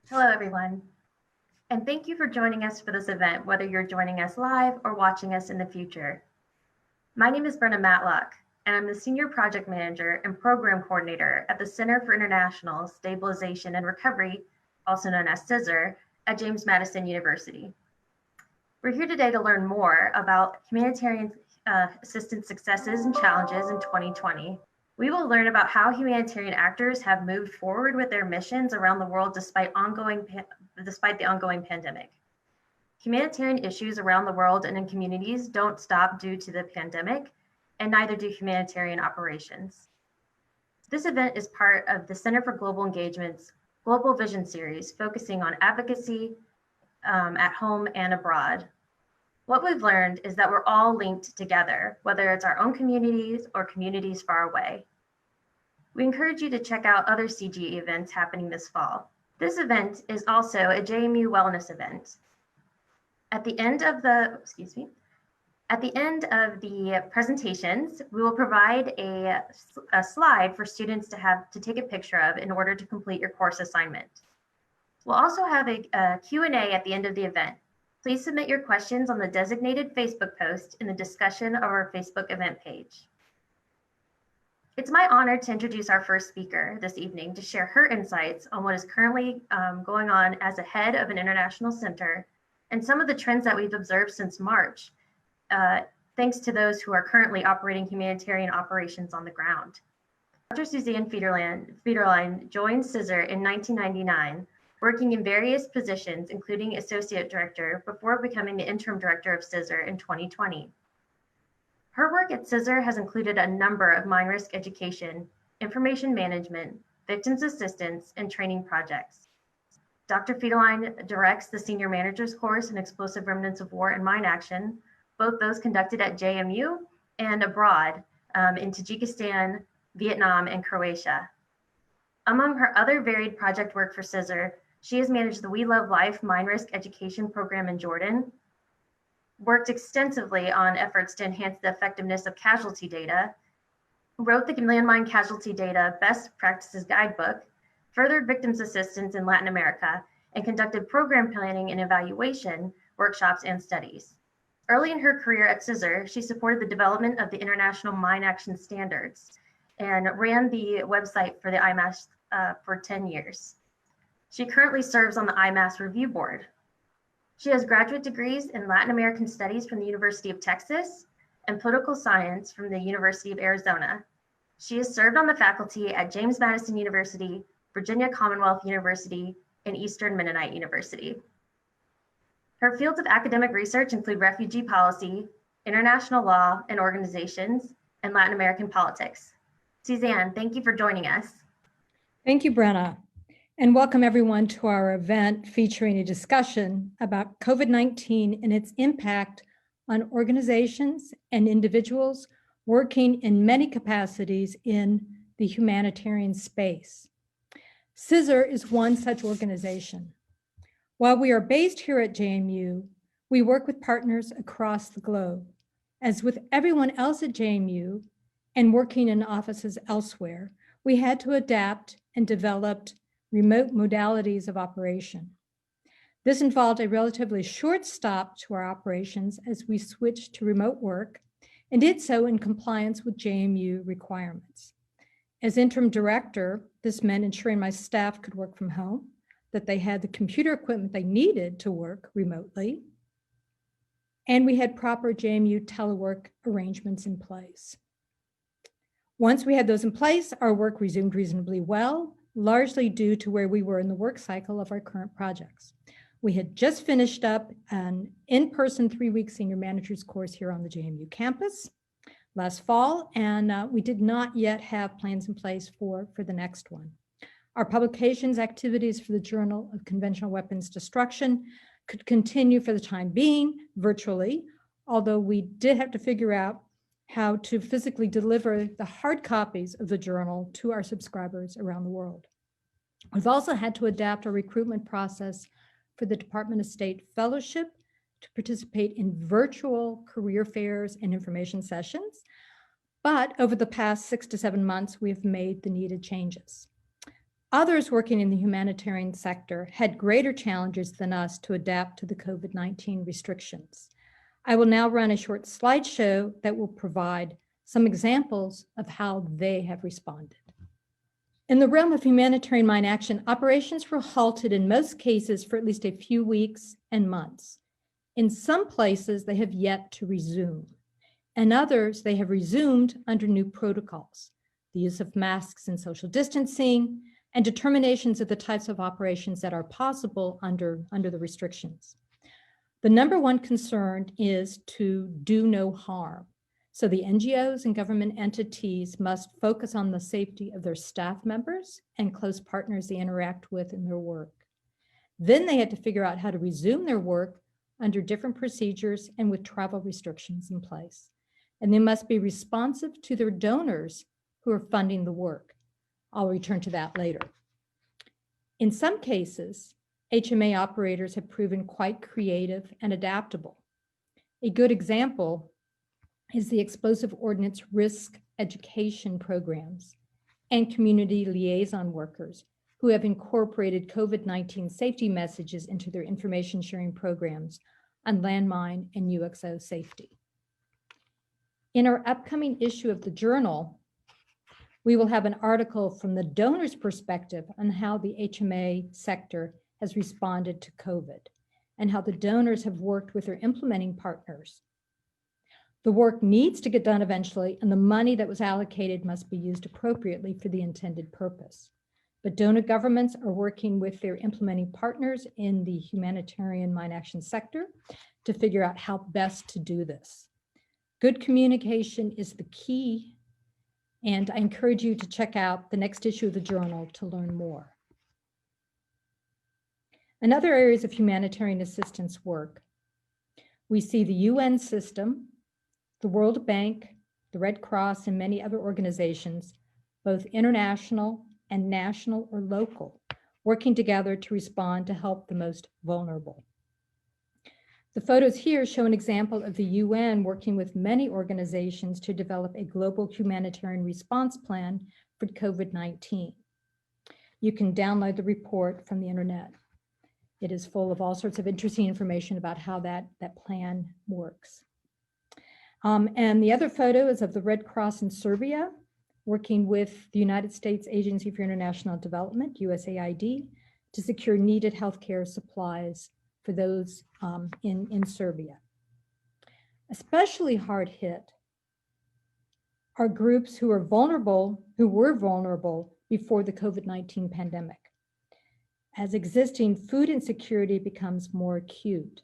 Hello, everyone, and thank you for joining us for this event, whether you're joining us live or watching us in the future. My name is Brenna Matlock, and I'm the Senior Project Manager and Program Coordinator at the Center for International Stabilization and Recovery, also known as CISR, at James Madison University. We're here today to learn more about humanitarian assistance successes and challenges in 2020. We will learn about how humanitarian actors have moved forward with their missions around the world despite the ongoing pandemic. Humanitarian issues around the world and in communities don't stop due to the pandemic, and neither do humanitarian operations. This event is part of the Center for Global Engagement's Global Vision series, focusing on advocacy at home and abroad. What we've learned is that we're all linked together, whether it's our own communities or communities far away. We encourage you to check out other CGE events happening this fall. This event is also a JMU wellness event. At the end of the presentations, we will provide a slide for students to take a picture of in order to complete your course assignment. We'll also have a Q&A at the end of the event. Please submit your questions on the designated Facebook post in the discussion of our Facebook event page. It's my honor to introduce our first speaker this evening to share her insights on what is currently going on as a head of an international center and some of the trends that we've observed since March, thanks to those who are currently operating humanitarian operations on the ground. Dr. Suzanne Fiederlein joined CISR in 1999, working in various positions, including Associate Director, before becoming the Interim Director of CISR in 2020. Her work at CISR has included a number of mine risk education, information management, victims assistance, and training projects. Dr. Fiederlein directs the Senior Manager's course in Explosive Remnants of War and Mine Action, both those conducted at JMU and abroad in Tajikistan, Vietnam, and Croatia. Among her other varied project work for CISR, she has managed the We Love Life mine risk education program in Jordan, worked extensively on efforts to enhance the effectiveness of casualty data, wrote the Landmine Casualty Data Best Practices Guidebook, furthered victims assistance in Latin America, and conducted program planning and evaluation workshops and studies. Early in her career at CISR, she supported the development of the International Mine Action Standards and ran the website for the IMAS for 10 years. She currently serves on the IMAS Review Board. She has graduate degrees in Latin American Studies from the University of Texas and Political Science from the University of Arizona. She has served on the faculty at James Madison University, Virginia Commonwealth University, and Eastern Mennonite University. Her fields of academic research include refugee policy, international law and organizations, and Latin American politics. Suzanne, thank you for joining us. Thank you, Brenna, and welcome everyone to our event featuring a discussion about COVID-19 and its impact on organizations and individuals working in many capacities in the humanitarian space. CISR is one such organization. While we are based here at JMU, we work with partners across the globe. As with everyone else at JMU and working in offices elsewhere, we had to adapt and develop remote modalities of operation. This involved a relatively short stop to our operations as we switched to remote work and did so in compliance with JMU requirements. As interim director, this meant ensuring my staff could work from home, that they had the computer equipment they needed to work remotely, and we had proper JMU telework arrangements in place. Once we had those in place, our work resumed reasonably well, largely due to where we were in the work cycle of our current projects. We had just finished up an in-person 3-week senior manager's course here on the JMU campus last fall, and we did not yet have plans in place for the next one. Our publications activities for the Journal of Conventional Weapons Destruction could continue for the time being virtually, although we did have to figure out how to physically deliver the hard copies of the journal to our subscribers around the world. We've also had to adapt our recruitment process for the Department of State Fellowship to participate in virtual career fairs and information sessions. But over the past 6 to 7 months, we have made the needed changes. Others working in the humanitarian sector had greater challenges than us to adapt to the COVID-19 restrictions. I will now run a short slideshow that will provide some examples of how they have responded. In the realm of humanitarian mine action, operations were halted in most cases for at least a few weeks and months. In some places, they have yet to resume. In others, they have resumed under new protocols, the use of masks and social distancing, and determinations of the types of operations that are possible under the restrictions. The number one concern is to do no harm. So the NGOs and government entities must focus on the safety of their staff members and close partners they interact with in their work. Then they had to figure out how to resume their work under different procedures and with travel restrictions in place. And they must be responsive to their donors who are funding the work. I'll return to that later. In some cases, HMA operators have proven quite creative and adaptable. A good example is the explosive ordnance risk education programs and community liaison workers who have incorporated COVID-19 safety messages into their information sharing programs on landmine and UXO safety. In our upcoming issue of the journal, we will have an article from the donor's perspective on how the HMA sector has responded to COVID and how the donors have worked with their implementing partners. The work needs to get done eventually, and the money that was allocated must be used appropriately for the intended purpose. But donor governments are working with their implementing partners in the humanitarian mine action sector to figure out how best to do this. Good communication is the key, and I encourage you to check out the next issue of the journal to learn more. In other areas of humanitarian assistance work, we see the UN system, the World Bank, the Red Cross, and many other organizations, both international and national or local, working together to respond to help the most vulnerable. The photos here show an example of the UN working with many organizations to develop a global humanitarian response plan for COVID-19. You can download the report from the internet. It is full of all sorts of interesting information about how that plan works. And the other photo is of the Red Cross in Serbia, working with the United States Agency for International Development, USAID, to secure needed healthcare supplies for those in Serbia. Especially hard hit are groups who were vulnerable before the COVID-19 pandemic, as existing food insecurity becomes more acute.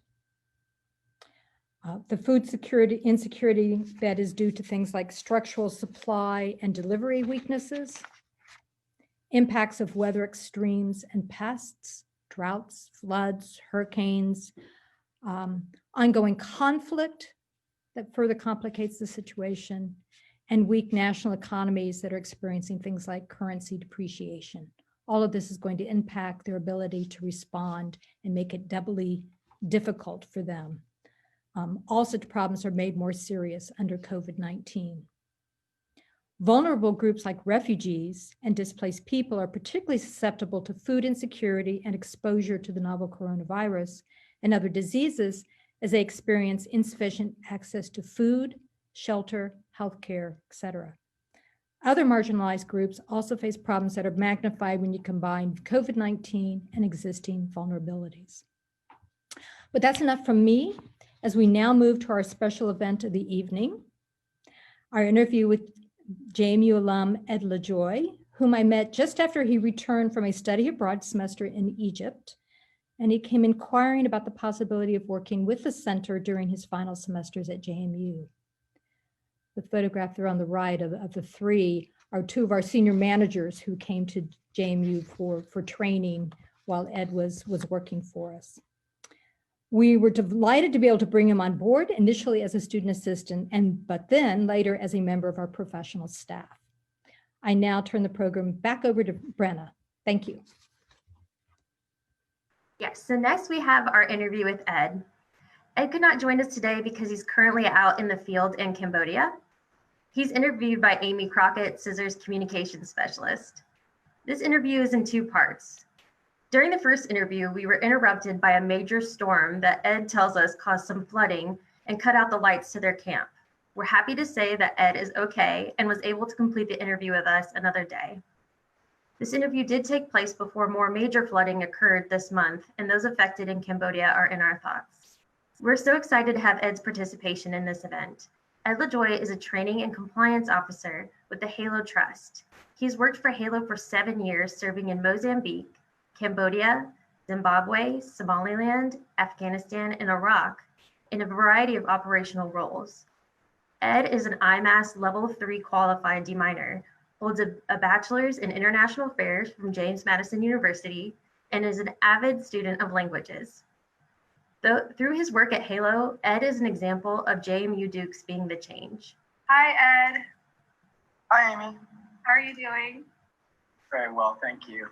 The food insecurity that is due to things like structural supply and delivery weaknesses, impacts of weather extremes and pests, droughts, floods, hurricanes, ongoing conflict that further complicates the situation, and weak national economies that are experiencing things like currency depreciation. All of this is going to impact their ability to respond and make it doubly difficult for them. All such problems are made more serious under COVID-19. Vulnerable groups like refugees and displaced people are particularly susceptible to food insecurity and exposure to the novel coronavirus and other diseases as they experience insufficient access to food, shelter, healthcare, etc. Other marginalized groups also face problems that are magnified when you combine COVID-19 and existing vulnerabilities. But that's enough from me as we now move to our special event of the evening, our interview with JMU alum Ed Lajoie, whom I met just after he returned from a study abroad semester in Egypt. And he came inquiring about the possibility of working with the center during his final semesters at JMU. The photograph there on the right of the three are two of our senior managers who came to JMU for training while Ed was working for us. We were delighted to be able to bring him on board, initially as a student assistant, but then later as a member of our professional staff. I now turn the program back over to Brenna. Thank you. Yes, so next we have our interview with Ed. Ed could not join us today because he's currently out in the field in Cambodia. He's interviewed by Amy Crockett, CISR's communications specialist. This interview is in two parts. During the first interview, we were interrupted by a major storm that Ed tells us caused some flooding and cut out the lights to their camp. We're happy to say that Ed is okay and was able to complete the interview with us another day. This interview did take place before more major flooding occurred this month, and those affected in Cambodia are in our thoughts. We're so excited to have Ed's participation in this event. Ed Lajoie is a training and compliance officer with the HALO Trust. He's worked for HALO for 7 years, serving in Mozambique, Cambodia, Zimbabwe, Somaliland, Afghanistan, and Iraq in a variety of operational roles. Ed is an IMAS Level 3 qualified deminer, holds a bachelor's in international affairs from James Madison University, and is an avid student of languages. Through his work at HALO, Ed is an example of JMU Dukes being the change. Hi, Ed. Hi, Amy. How are you doing? Very well, thank you.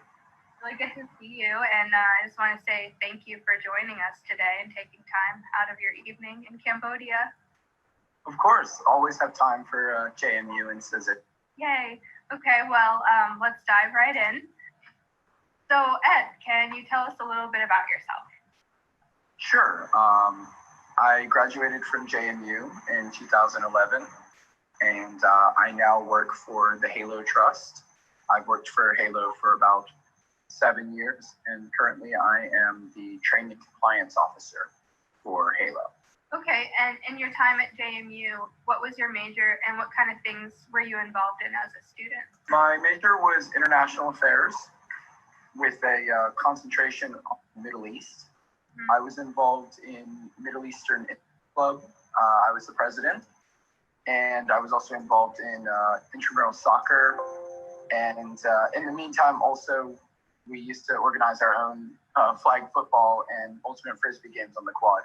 Really good to see you. And I just want to say thank you for joining us today and taking time out of your evening in Cambodia. Of course, always have time for JMU and CISR. Yay. Okay, well, let's dive right in. So, Ed, can you tell us a little bit about yourself? Sure. I graduated from JMU in 2011, and I now work for the HALO Trust. I've worked for HALO for about 7 years, and currently I am the training compliance officer for HALO. Okay, and in your time at JMU, what was your major and what kind of things were you involved in as a student? My major was international affairs with a concentration on the Middle East. I was involved in Middle Eastern Club. I was the president, and I was also involved in intramural soccer. And in the meantime, also, we used to organize our own flag football and ultimate frisbee games on the quad.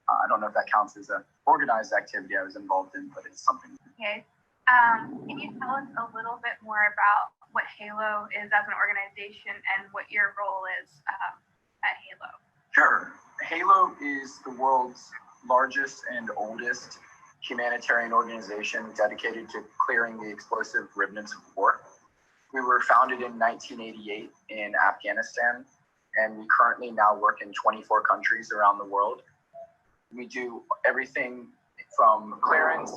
I don't know if that counts as an organized activity I was involved in, but it's something. Okay. Can you tell us a little bit more about what HALO is as an organization and what your role is at HALO? Sure. HALO is the world's largest and oldest humanitarian organization dedicated to clearing the explosive remnants of war. We were founded in 1988 in Afghanistan, and we currently now work in 24 countries around the world. We do everything from clearance.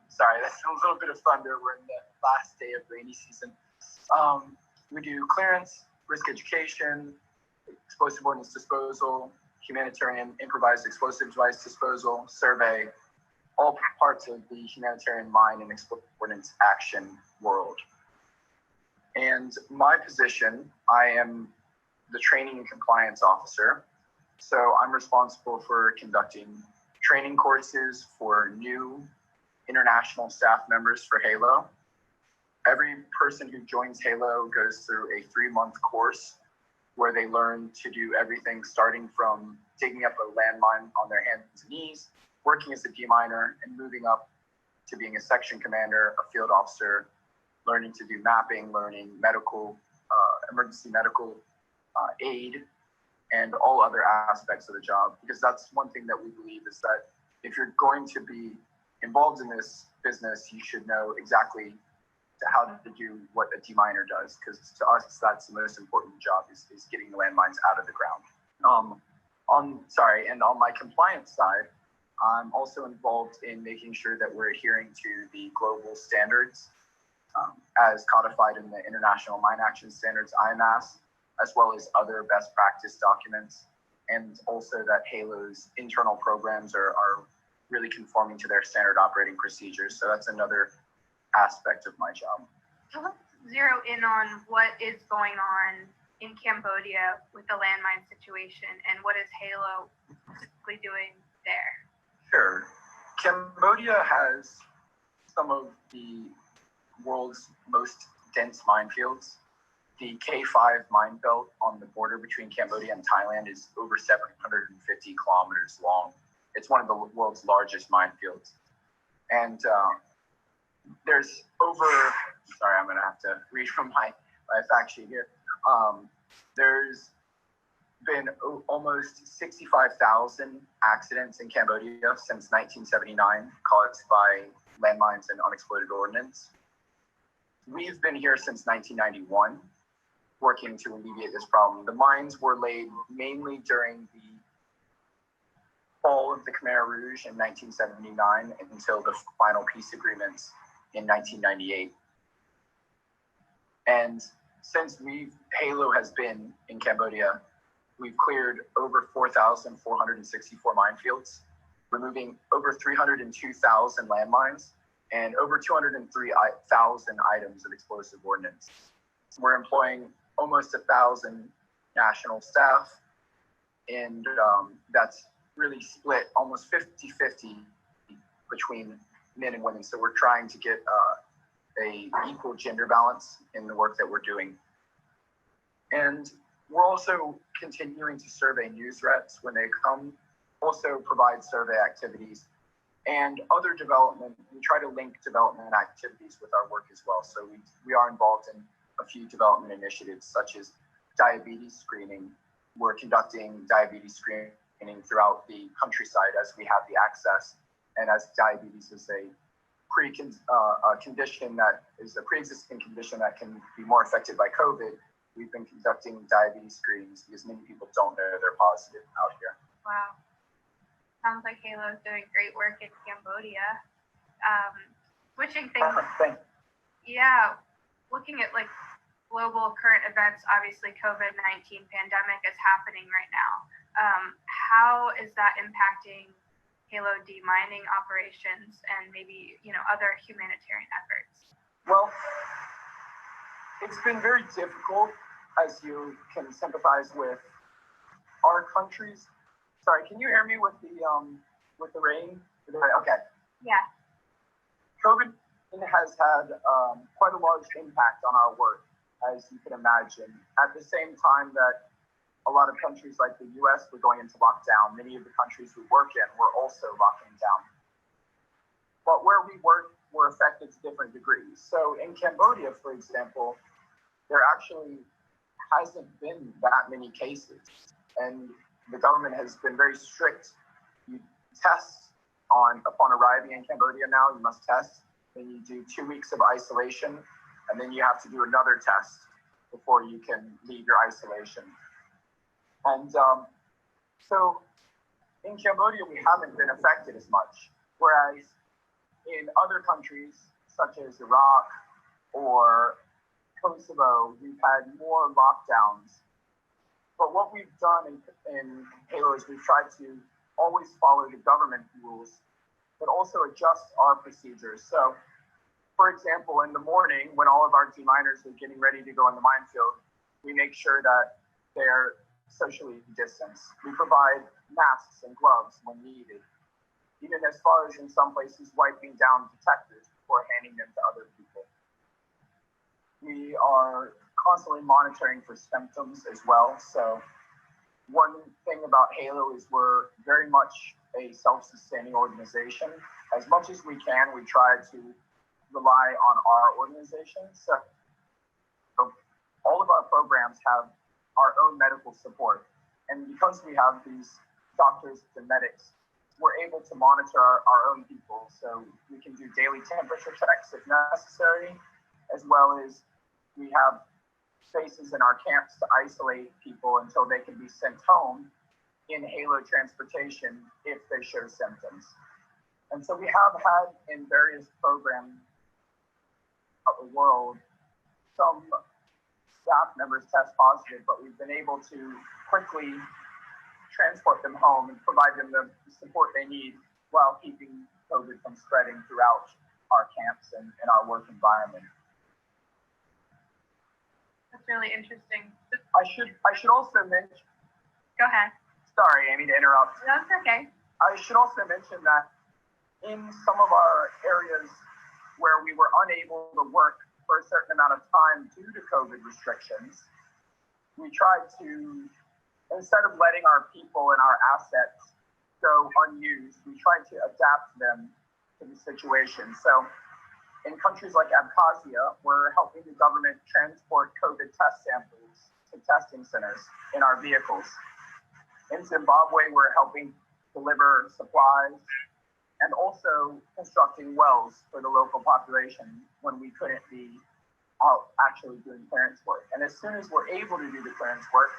Sorry, that's a little bit of thunder. We're in the last day of rainy season. We do clearance, risk education, explosive ordnance disposal, humanitarian improvised explosive device disposal, survey, all parts of the humanitarian mine and explosive ordnance action world. And my position, I am the training and compliance officer. So I'm responsible for conducting training courses for new international staff members for HALO. Every person who joins HALO goes through a 3-month course where they learn to do everything starting from digging up a landmine on their hands and knees, working as a deminer, and moving up to being a section commander, a field officer, learning to do mapping, learning medical, emergency medical aid, and all other aspects of the job. Because that's one thing that we believe is that if you're going to be involved in this business, you should know exactly how to do what a deminer does. Because to us, that's the most important job is getting the landmines out of the ground. And on my compliance side, I'm also involved in making sure that we're adhering to the global standards as codified in the International Mine Action Standards, IMAS, as well as other best practice documents, and also that HALO's internal programs are really conforming to their standard operating procedures. So that's another aspect of my job. So let's zero in on what is going on in Cambodia with the landmine situation and what is HALO specifically doing there? Sure. Cambodia has some of the world's most dense minefields. The K5 mine belt on the border between Cambodia and Thailand is over 750 kilometers long. It's one of the world's largest minefields. And there's sorry, I'm gonna have to read from my fact sheet here. There's been almost 65,000 accidents in Cambodia since 1979 caused by landmines and unexploded ordnance. We've been here since 1991, working to alleviate this problem. The mines were laid mainly during the fall of the Khmer Rouge in 1979 until the final peace agreements in 1998. And since HALO has been in Cambodia, we've cleared over 4,464 minefields, removing over 302,000 landmines and over 203,000 items of explosive ordnance. We're employing almost 1,000 national staff, and that's really split almost 50-50 between men and women. So we're trying to get a equal gender balance in the work that we're doing. And we're also continuing to survey new threats when they come, also provide survey activities and other development. We try to link development activities with our work as well. So we are involved in a few development initiatives such as diabetes screening. We're conducting diabetes screening throughout the countryside as we have the access, and as diabetes is a condition that is a pre-existing condition that can be more affected by COVID, we've been conducting diabetes screenings because many people don't know they're positive out here. Wow. Sounds like HALO is doing great work in Cambodia. Switching things, yeah, looking at like global current events, obviously COVID-19 pandemic is happening right now. How is that impacting HALO demining operations and maybe, other humanitarian efforts? Well, it's been very difficult, as you can sympathize with our countries. Sorry, can you hear me with the rain? Okay. Yeah. COVID has had quite a large impact on our work, as you can imagine. At the same time that a lot of countries like the US were going into lockdown, many of the countries we work in were also locking down. But where we work, we're affected to different degrees. So in Cambodia, for example, there actually hasn't been that many cases. And the government has been very strict. You test upon arriving in Cambodia now, you must test. Then you do 2 weeks of isolation, and then you have to do another test before you can leave your isolation. And so in Cambodia, we haven't been affected as much. Whereas in other countries, such as Iraq or Kosovo, we've had more lockdowns. But what we've done in HALO is we've tried to always follow the government rules, but also adjust our procedures. So, for example, in the morning, when all of our deminers are getting ready to go in the minefield, we make sure that they're socially distanced. We provide masks and gloves when needed, even as far as in some places wiping down detectors before handing them to other people. We are constantly monitoring for symptoms as well. So one thing about HALO is we're very much a self-sustaining organization. As much as we can, we try to rely on our organization. So all of our programs have our own medical support. And because we have these doctors and medics, we're able to monitor our own people. So we can do daily temperature checks if necessary, as well as we have spaces in our camps to isolate people until they can be sent home in HALO transportation if they show symptoms. And so we have had in various programs throughout the world some staff members test positive, but we've been able to quickly transport them home and provide them the support they need while keeping COVID from spreading throughout our camps and our work environment. That's really interesting. I should also mention. Go ahead. Sorry, Amy, to interrupt. That's okay. I should also mention that in some of our areas where we were unable to work for a certain amount of time due to COVID restrictions, we tried to, instead of letting our people and our assets go unused, we tried to adapt them to the situation. So in countries like Abkhazia, we're helping the government transport COVID test samples to testing centers in our vehicles. In Zimbabwe, we're helping deliver supplies and also constructing wells for the local population when we couldn't be out actually doing clearance work. And as soon as we're able to do the clearance work,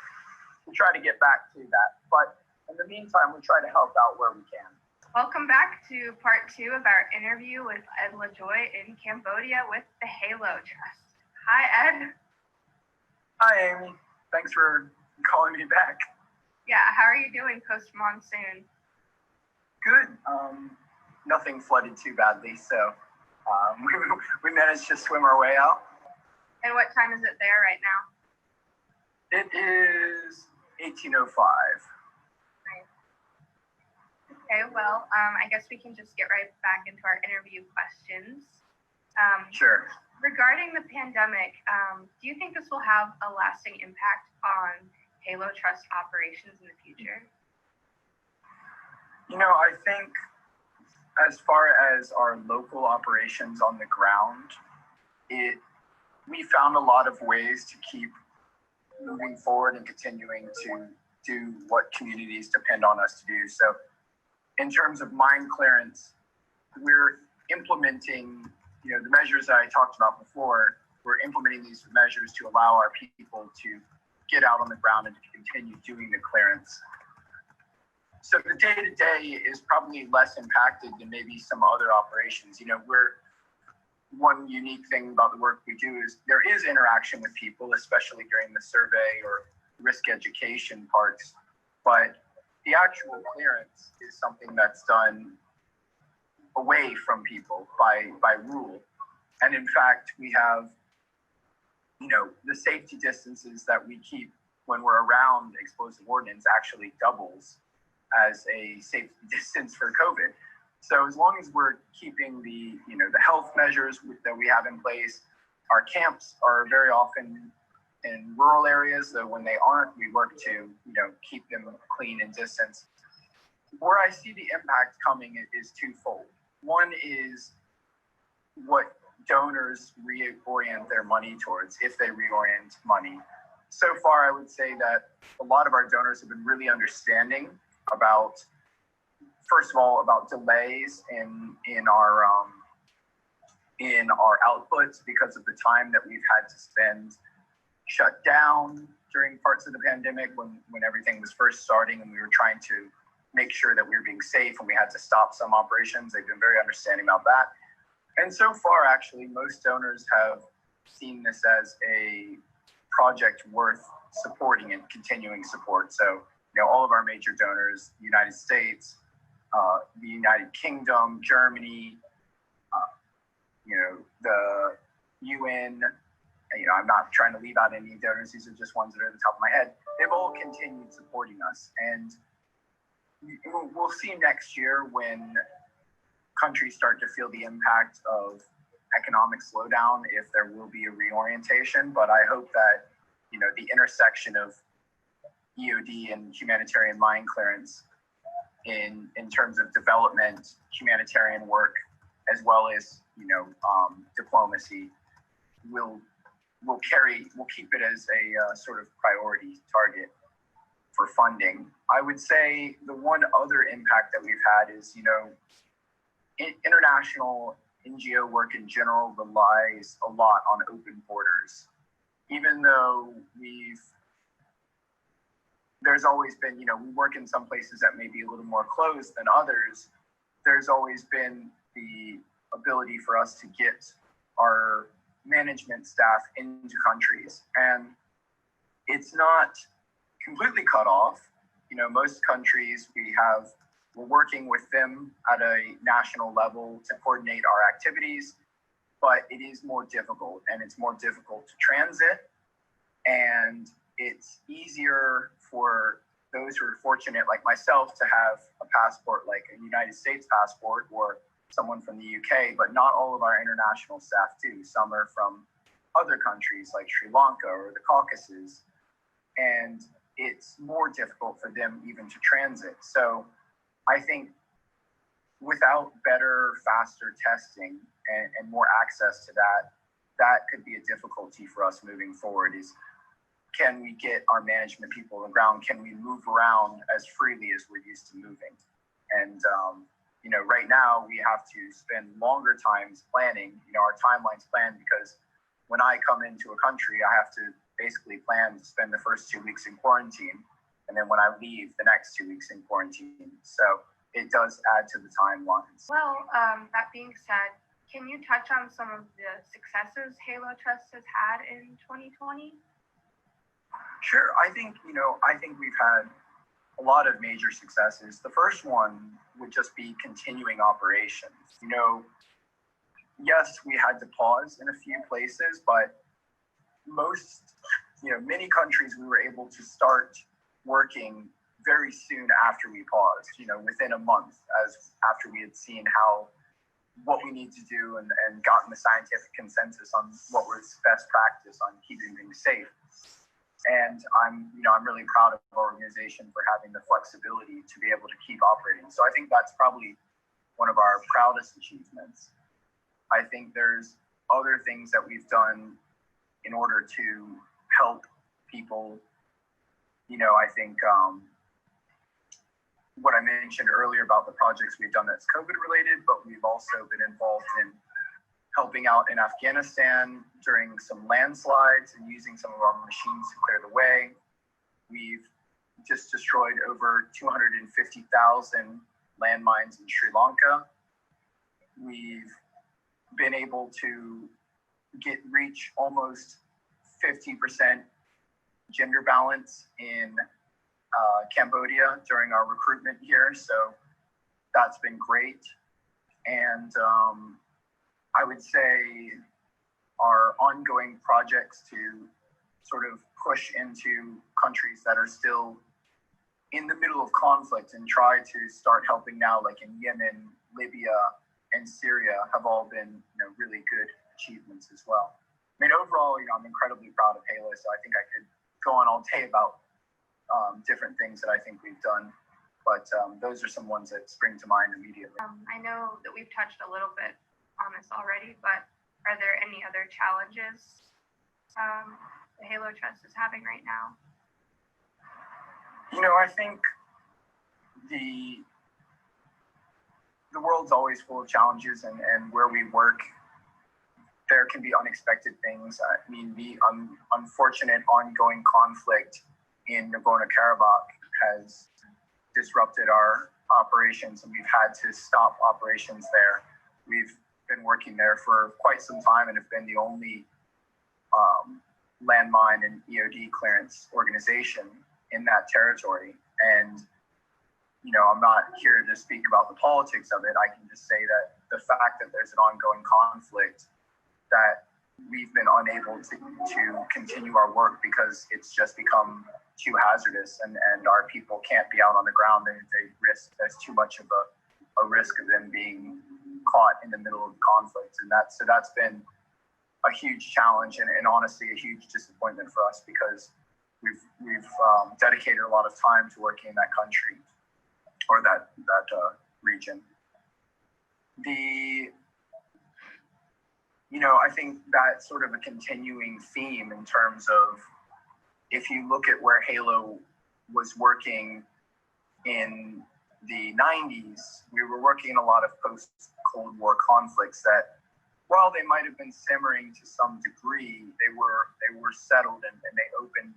we try to get back to that. But in the meantime, we try to help out where we can. Welcome back to part 2 of our interview with Ed Lajoie in Cambodia with the HALO Trust. Hi, Ed. Hi, Amy. Thanks for calling me back. Yeah, how are you doing post-monsoon? Good. Nothing flooded too badly, so we managed to swim our way out. And what time is it there right now? It is 18:05. Nice. Okay, well, I guess we can just get right back into our interview questions. Sure. Regarding the pandemic, do you think this will have a lasting impact on HALO Trust operations in the future? You know, I think as far as our local operations on the ground, we found a lot of ways to keep moving forward and continuing to do what communities depend on us to do. So in terms of mine clearance, we're implementing, the measures that I talked about before. We're implementing these measures to allow our people to get out on the ground and to continue doing the clearance. So the day-to-day is probably less impacted than maybe some other operations. One unique thing about the work we do is there is interaction with people, especially during the survey or risk education parts, but the actual clearance is something that's done away from people by rule. And in fact, we have, the safety distances that we keep when we're around explosive ordnance actually doubles as a safety distance for COVID. So as long as we're keeping the health measures that we have in place, our camps are very often in rural areas, though when they aren't, we work to, keep them clean and distance. Where I see the impact coming is twofold. One is what donors reorient their money towards, if they reorient money. So far, I would say that a lot of our donors have been really understanding about, first of all, about delays in our outputs because of the time that we've had to spend shut down during parts of the pandemic when everything was first starting and we were trying to make sure that we were being safe and we had to stop some operations. They've been very understanding about that. And so far, actually, most donors have seen this as a project worth supporting and continuing support. So, all of our major donors, the United States, the United Kingdom, Germany, the UN, I'm not trying to leave out any donors. These are just ones that are at the top of my head. They've all continued supporting us. And we'll see next year when countries start to feel the impact of economic slowdown, if there will be a reorientation. But I hope that, the intersection of EOD and humanitarian mine clearance in terms of development, humanitarian work, as well as, diplomacy will keep it as a sort of priority target for funding. I would say the one other impact that we've had is, international NGO work in general relies a lot on open borders. Even though there's always been, we work in some places that may be a little more closed than others, there's always been the ability for us to get our management staff into countries. And it's not completely cut off. Most countries we're working with them at a national level to coordinate our activities, but it is more difficult, and it's more difficult to transit. And it's easier for those who are fortunate, like myself, to have a passport, like a United States passport, or someone from the UK, but not all of our international staff do. Some are from other countries like Sri Lanka or the Caucasus, and it's more difficult for them even to transit. So I think without better, faster testing and more access to that could be a difficulty for us moving forward. Is, can we get our management people on the ground? Can we move around as freely as we're used to moving? And, right now we have to spend longer times planning. Our timeline's planned because when I come into a country, I have to basically plan to spend the first 2 weeks in quarantine. And then when I leave, the next 2 weeks in quarantine. So it does add to the timelines. Well, that being said, can you touch on some of the successes Halo Trust has had in 2020? Sure. I think we've had a lot of major successes. The first one would just be continuing operations. Yes, we had to pause in a few places, but many countries we were able to start working very soon after we paused, within a month, as after we had seen what we need to do and gotten the scientific consensus on what was best practice on keeping things safe. And I'm really proud of our organization for having the flexibility to be able to keep operating. So I think that's probably one of our proudest achievements. I think there's other things that we've done in order to help people. I think what I mentioned earlier about the projects we've done that's COVID related, but we've also been involved in helping out in Afghanistan during some landslides and using some of our machines to clear the way. We've just destroyed over 250,000 landmines in Sri Lanka. We've been able to reach almost 50% gender balance in Cambodia during our recruitment here. So that's been great. And I would say our ongoing projects to sort of push into countries that are still in the middle of conflict and try to start helping now, like in Yemen, Libya, and Syria, have all been really good achievements as well. I mean, overall, I'm incredibly proud of Halo, so I think I could go on all day about different things that I think we've done, but those are some ones that spring to mind immediately. I know that we've touched a little bit on this already, but are there any other challenges the Halo Trust is having right now? I think the world's always full of challenges, and where we work, there can be unexpected things. I mean, the unfortunate ongoing conflict in Nagorno-Karabakh has disrupted our operations, and we've had to stop operations there. We've been working there for quite some time and have been the only landmine and EOD clearance organization in that territory. And I'm not here to speak about the politics of it. I can just say that the fact that there's an ongoing conflict, that we've been unable to continue our work because it's just become too hazardous, and our people can't be out on the ground. There's too much of a risk of them being caught in the middle of conflict. And that's been a huge challenge and honestly a huge disappointment for us, because we've dedicated a lot of time to working in that country or that region. I think that's sort of a continuing theme in terms of, if you look at where Halo was working in the 90s, we were working in a lot of post-Cold War conflicts that, while they might have been simmering to some degree, they were settled, and they opened,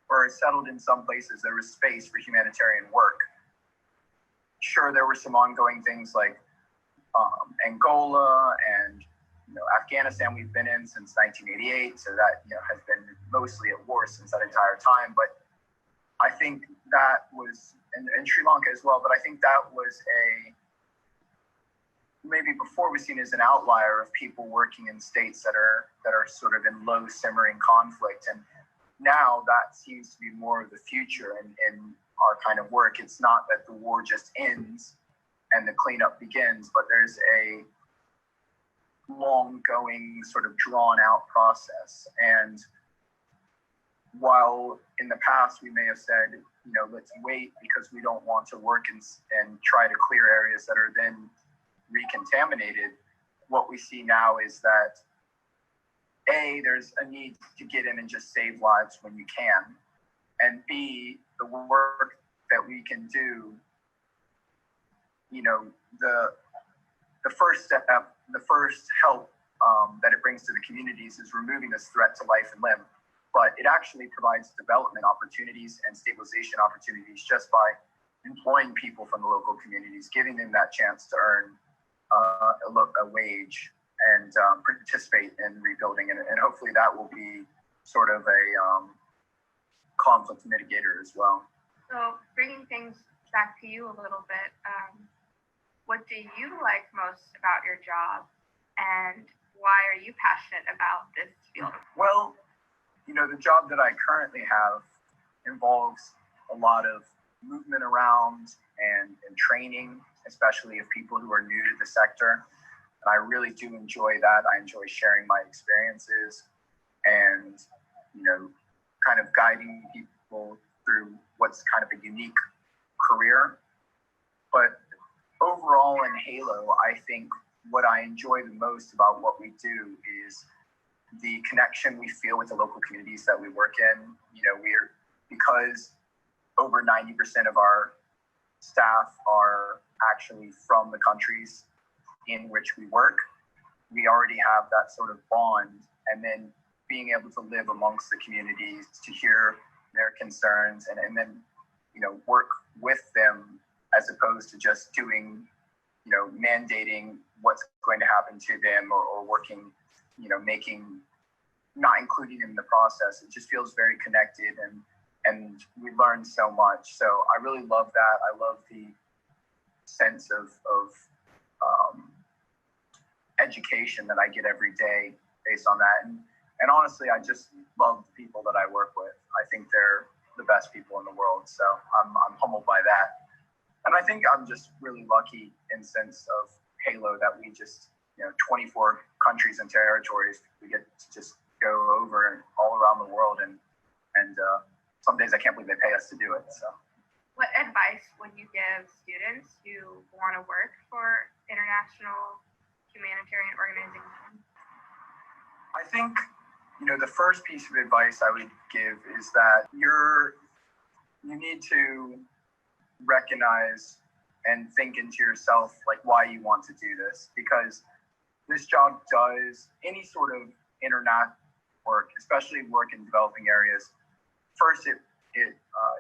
or settled in some places. There was space for humanitarian work. Sure, there were some ongoing things like Angola and Afghanistan we've been in since 1988, so that has been mostly at war since that entire time. But I think that was, and Sri Lanka as well, but I think that was maybe before was seen as an outlier of people working in states that are sort of in low simmering conflict. And now that seems to be more of the future in our kind of work. It's not that the war just ends and the cleanup begins, but there's a long going, sort of drawn out process. And while in the past we may have said, let's wait because we don't want to work and try to clear areas that are then recontaminated, what we see now is that A, there's a need to get in and just save lives when you can, and B, the work that we can do, the first step, the first help that it brings to the communities is removing this threat to life and limb, but it actually provides development opportunities and stabilization opportunities just by employing people from the local communities, giving them that chance to earn a wage and participate in rebuilding. And hopefully that will be sort of a conflict mitigator as well. So bringing things back to you a little bit, what do you like most about your job, and why are you passionate about this field? Well, the job that I currently have involves a lot of movement around and training, especially of people who are new to the sector. And I really do enjoy that. I enjoy sharing my experiences and, kind of guiding people through what's kind of a unique career. But overall in Halo, I think what I enjoy the most about what we do is the connection we feel with the local communities that we work in. Because over 90% of our staff are actually from the countries in which we work, we already have that sort of bond. And then being able to live amongst the communities, to hear their concerns, and then, work with them as opposed to just doing, mandating what's going to happen to them or working, not including them in the process. It just feels very connected, and we learn so much. So I really love that. I love the sense of education that I get every day based on that. And honestly, I just love the people that I work with. I think they're the best people in the world. So I'm humbled by that. And I think I'm just really lucky in sense of Halo that we just, 24 countries and territories, we get to just go over and all around the world. And some days I can't believe they pay us to do it. So, what advice would you give students who want to work for international humanitarian organizations? I think, the first piece of advice I would give is that you need to recognize and think into yourself, like, why you want to do this. Because this job does any sort of international work, especially work in developing areas. First, it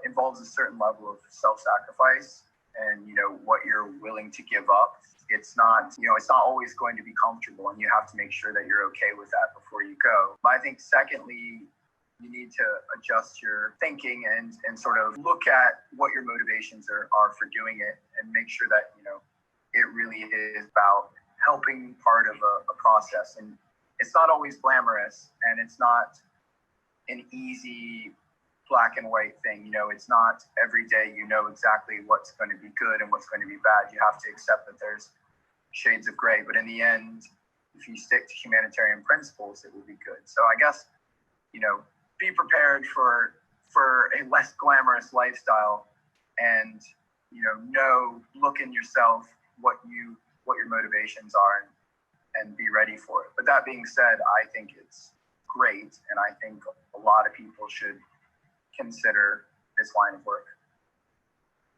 involves a certain level of self-sacrifice and, what you're willing to give up. It's not always going to be comfortable, and you have to make sure that you're okay with that before you go. But I think secondly, you need to adjust your thinking and sort of look at what your motivations are for doing it, and make sure that, it really is about helping part of a process. And it's not always glamorous, and it's not an easy black and white thing. It's not every day exactly what's going to be good and what's going to be bad. You have to accept that there's shades of gray, but in the end, if you stick to humanitarian principles, it will be good. So I guess, be prepared for a less glamorous lifestyle, and look in yourself what your motivations are, and be ready for it. But that being said, I think it's great, and I think a lot of people should consider this line of work.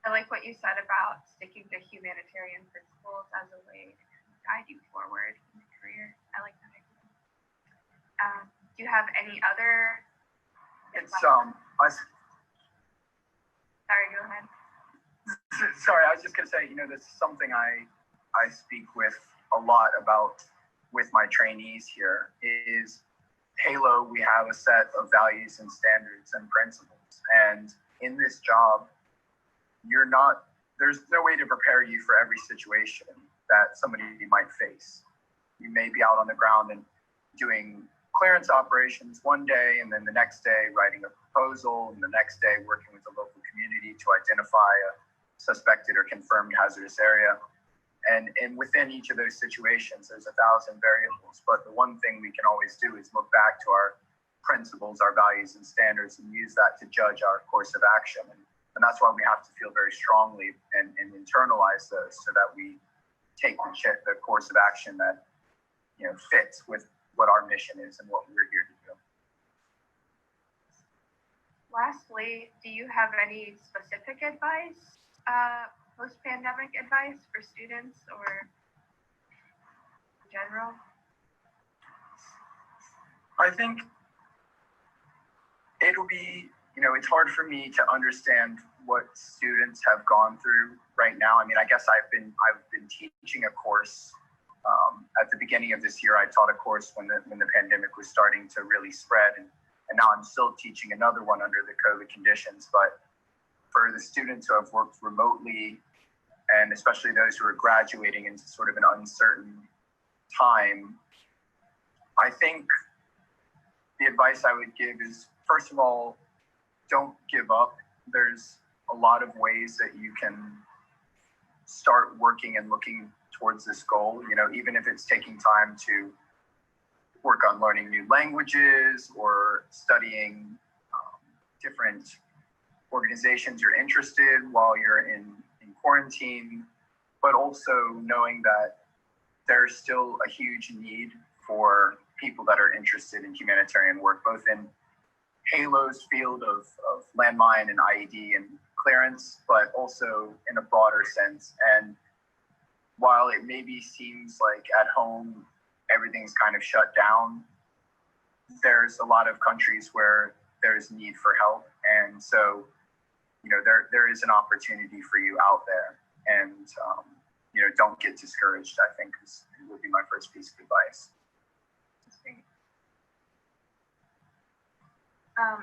I like what you said about sticking to humanitarian principles as a way to guide you forward in your career. I like that idea. Do you have any other? Sorry, go ahead. Sorry, I was just gonna say, this is something I speak with a lot about with my trainees here. Is Halo, we have a set of values and standards and principles, and in this job, there's no way to prepare you for every situation that somebody might face. You may be out on the ground and doing clearance operations one day, and then the next day writing a proposal, and the next day working with the local community to identify a suspected or confirmed hazardous area. And within each of those situations, there's 1,000 variables. But the one thing we can always do is look back to our principles, our values and standards, and use that to judge our course of action. And that's why we have to feel very strongly and internalize those, so that we take the course of action that fits with what our mission is and what we're here to do. Lastly, do you have any specific advice, post-pandemic advice for students or in general? I think it'll be, it's hard for me to understand what students have gone through right now. I mean, I guess I've been teaching a course at the beginning of this year. I taught a course when the pandemic was starting to really spread, and now I'm still teaching another one under the COVID conditions. But for the students who have worked remotely, and especially those who are graduating into sort of an uncertain time, I think the advice I would give is, first of all, don't give up. There's a lot of ways that you can start working and looking towards this goal, even if it's taking time to work on learning new languages or studying different organizations you're interested while you're in quarantine, but also knowing that there's still a huge need for people that are interested in humanitarian work, both in HALO's field of landmine and IED and clearance, but also in a broader sense. And while it maybe seems like at home everything's kind of shut down, there's a lot of countries where there's need for help. And so, there is an opportunity for you out there. And, don't get discouraged, I think would be my first piece of advice.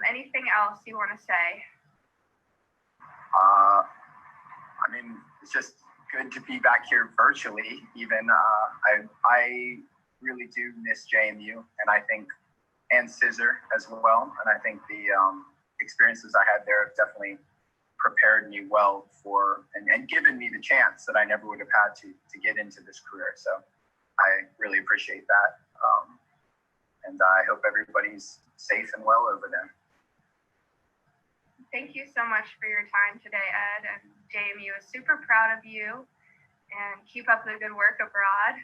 Anything else you want to say? I mean, it's just good to be back here virtually. Even I really do miss JMU, and CISR as well. And I think the experiences I had there have definitely prepared me well for and given me the chance that I never would have had to get into this career. So I really appreciate that. And I hope everybody's safe and well over there. Thank you so much for your time today, Ed. And JMU is super proud of you, and keep up the good work abroad.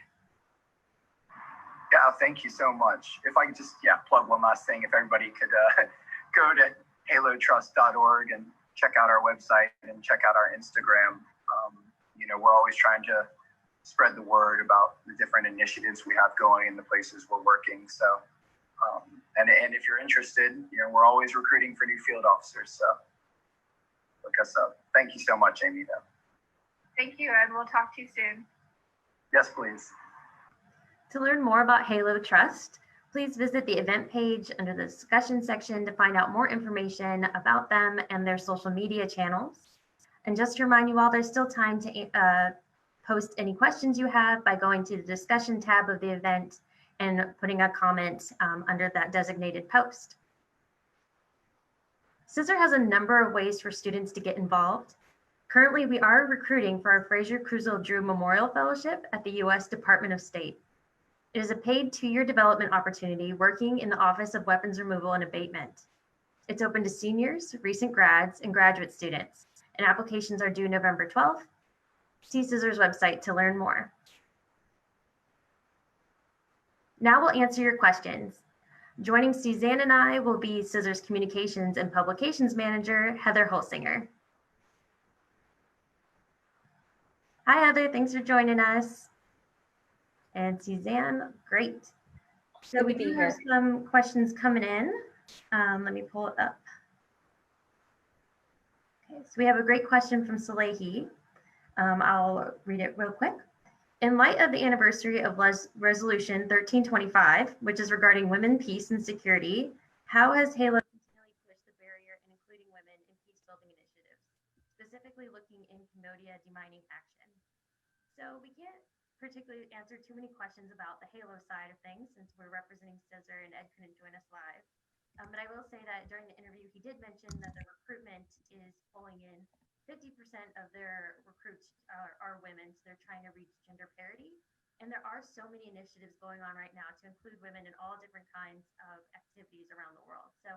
Yeah, thank you so much. If I could just plug one last thing, if everybody could go to halotrust.org and check out our website and check out our Instagram. We're always trying to spread the word about the different initiatives we have going and the places we're working. So, and if you're interested, we're always recruiting for new field officers. So look us up. Thank you so much, Amy, though. Thank you, Ed. We'll talk to you soon. Yes, please. To learn more about Halo Trust, please visit the event page under the discussion section to find out more information about them and their social media channels. And just to remind you all, there's still time to post any questions you have by going to the discussion tab of the event and putting a comment under that designated post. CISR has a number of ways for students to get involved. Currently, we are recruiting for our Fraser Cruzel Drew Memorial Fellowship at the U.S. Department of State. It is a paid 2-year development opportunity working in the Office of Weapons Removal and Abatement. It's open to seniors, recent grads, and graduate students, and applications are due November 12th. See CISR's website to learn more. Now we'll answer your questions. Joining Suzanne and I will be CISR's Communications and Publications Manager, Heather Holsinger. Hi, Heather. Thanks for joining us. And Suzanne, great. So we do have some questions coming in. Let me pull it up. Okay, so we have a great question from Salehi. I'll read it real quick. In light of the anniversary of Resolution 1325, which is regarding women, peace, and security, how has HALO continually pushed the barrier in including women in peace-building initiatives, specifically looking in Cambodia demining action? So we can't particularly answer too many questions about the HALO side of things since we're representing CISR and Ed couldn't join us live. But I will say that during the interview, he did mention that the recruitment is pulling in 50% of their recruits are women, so they're trying to reach gender parity. And there are so many initiatives going on right now to include women in all different kinds of activities around the world. So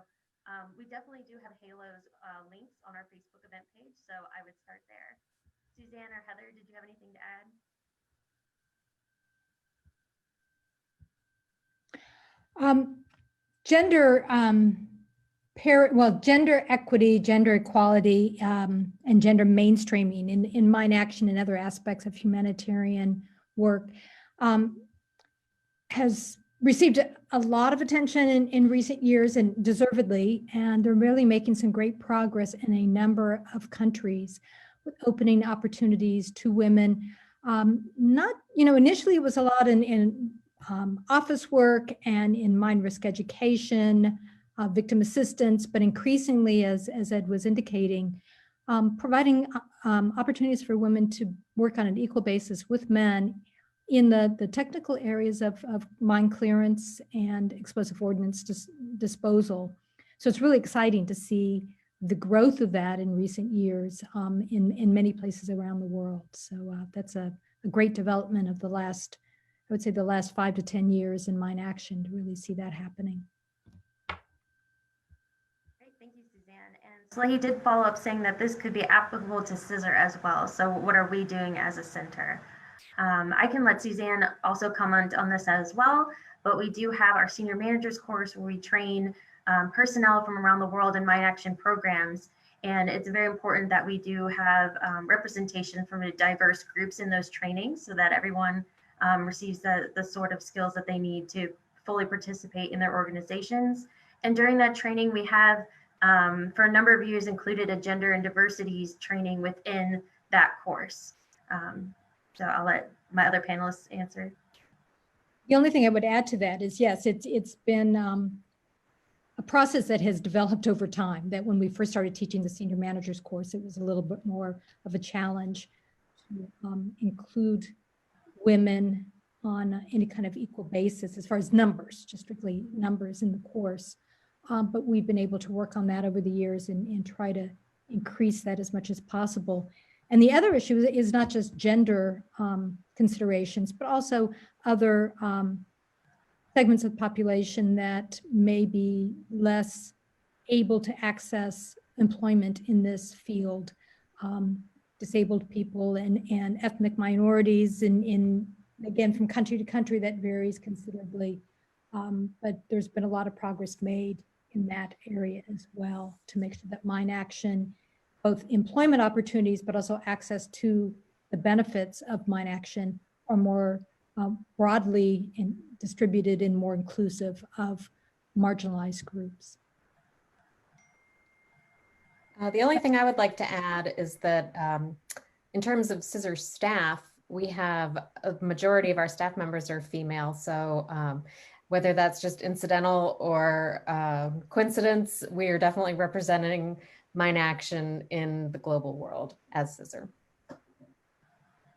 we definitely do have HALO's links on our Facebook event page, so I would start there. Suzanne or Heather, did you have anything to add? Gender equity, gender equality, and gender mainstreaming in mine action and other aspects of humanitarian work has received a lot of attention in recent years, and deservedly, and they're really making some great progress in a number of countries with opening opportunities to women. Not, initially it was a lot in office work and in mind risk education, victim assistance, but increasingly, as Ed was indicating, providing opportunities for women to work on an equal basis with men in the technical areas of mine clearance and explosive ordnance disposal. So it's really exciting to see the growth of that in recent years in many places around the world. So that's a great development of the last, I would say, the last 5 to 10 years in mine action, to really see that happening. Great, thank you, Suzanne. And Slahi did follow up saying that this could be applicable to CISR as well. So what are we doing as a center? I can let Suzanne also comment on this as well, but we do have our senior managers course where we train personnel from around the world in mine action programs. And it's very important that we do have representation from diverse groups in those trainings so that everyone receives the sort of skills that they need to fully participate in their organizations. And during that training, we have, for a number of years, included a gender and diversities training within that course. So I'll let my other panelists answer. The only thing I would add to that is, yes, it's been a process that has developed over time, that when we first started teaching the senior managers course, it was a little bit more of a challenge to include women on any kind of equal basis as far as numbers, just strictly numbers in the course. But we've been able to work on that over the years and try to increase that as much as possible. And the other issue is not just gender considerations, but also other segments of the population that may be less able to access employment in this field. Disabled people and ethnic minorities, in again, from country to country, that varies considerably. But there's been a lot of progress made in that area as well to make sure that mine action, both employment opportunities, but also access to the benefits of mine action, are more broadly distributed and more inclusive of marginalized groups. The only thing I would like to add is that in terms of CISR staff, we have a majority of our staff members are female. So whether that's just incidental or coincidence, we are definitely representing mine action in the global world as CISR.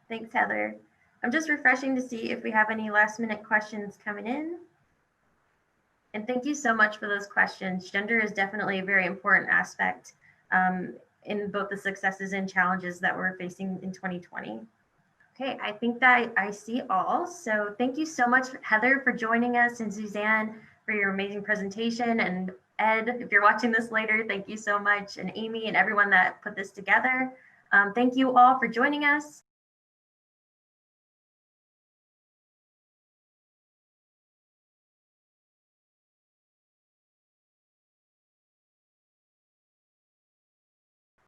Thanks, Heather. I'm just refreshing to see if we have any last minute questions coming in. And thank you so much for those questions. Gender is definitely a very important aspect in both the successes and challenges that we're facing in 2020. Okay, I think that I see all. So thank you so much, Heather, for joining us, and Suzanne for your amazing presentation, and Ed, if you're watching this later, thank you so much, and Amy and everyone that put this together. Thank you all for joining us.